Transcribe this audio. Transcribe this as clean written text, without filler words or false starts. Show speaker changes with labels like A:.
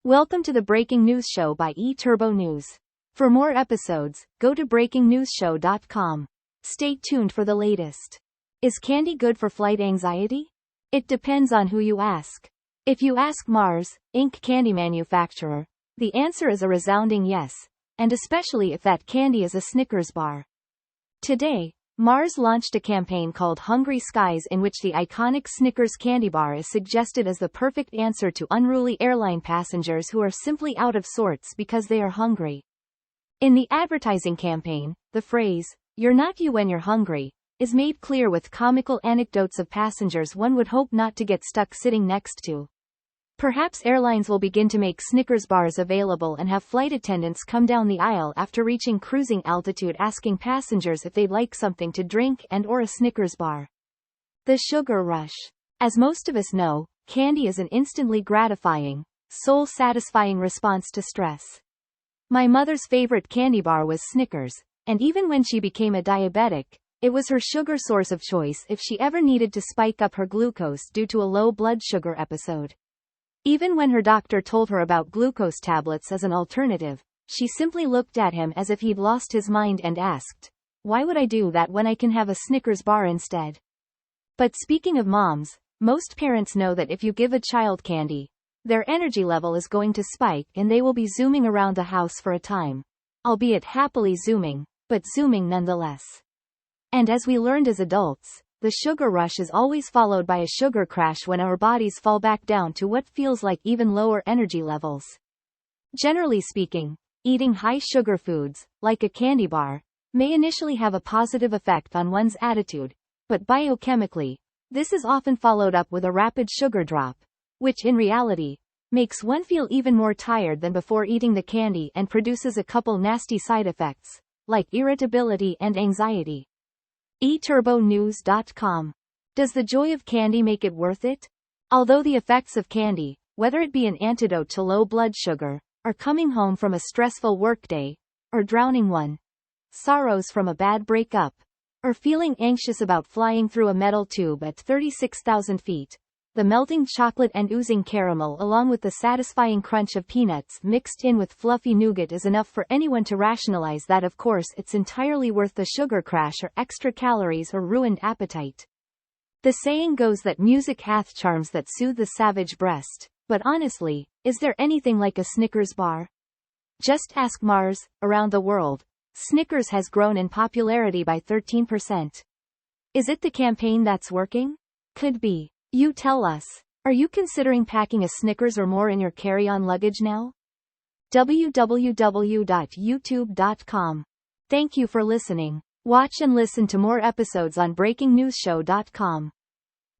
A: Welcome to the Breaking News Show by eTurbo News. For more episodes, go to breakingnewsshow.com. Stay tuned for the latest. Is candy good for flight anxiety? It depends on who you ask. If you ask Mars, Inc. candy manufacturer, the answer is a resounding yes, and especially if that candy is a Snickers bar. Today, Mars launched a campaign called Hungry Skies in which the iconic Snickers candy bar is suggested as the perfect answer to unruly airline passengers who are simply out of sorts because they are hungry. In the advertising campaign, the phrase, "You're not you when you're hungry," is made clear with comical anecdotes of passengers one would hope not to get stuck sitting next to. Perhaps airlines will begin to make Snickers bars available and have flight attendants come down the aisle after reaching cruising altitude asking passengers if they'd like something to drink and/or a Snickers bar. The sugar rush. As most of us know, candy is an instantly gratifying, soul-satisfying response to stress. My mother's favorite candy bar was Snickers, and even when she became a diabetic, it was her sugar source of choice if she ever needed to spike up her glucose due to a low blood sugar episode. Even when her doctor told her about glucose tablets as an alternative, she simply looked at him as if he'd lost his mind and asked, "Why would I do that when I can have a Snickers bar instead?" But speaking of moms, most parents know that if you give a child candy, their energy level is going to spike and they will be zooming around the house for a time. Albeit happily zooming, but zooming nonetheless. And as we learned as adults, the sugar rush is always followed by a sugar crash when our bodies fall back down to what feels like even lower energy levels. Generally speaking, eating high sugar foods, like a candy bar, may initially have a positive effect on one's attitude, but biochemically, this is often followed up with a rapid sugar drop, which in reality, makes one feel even more tired than before eating the candy and produces a couple nasty side effects, like irritability and anxiety. eTurboNews.com. Does the joy of candy make it worth it? Although the effects of candy, whether it be an antidote to low blood sugar, or coming home from a stressful workday, or drowning one, sorrows from a bad breakup, or feeling anxious about flying through a metal tube at 36,000 feet, the melting chocolate and oozing caramel along with the satisfying crunch of peanuts mixed in with fluffy nougat is enough for anyone to rationalize that of course it's entirely worth the sugar crash or extra calories or ruined appetite. The saying goes that music hath charms that soothe the savage breast, but honestly, is there anything like a Snickers bar? Just ask Mars. Around the world, Snickers has grown in popularity by 13%. Is it the campaign that's working? Could be. You tell us. Are you considering packing a Snickers or more in your carry-on luggage now? www.youtube.com. Thank you for listening. Watch and listen to more episodes on breakingnewsshow.com.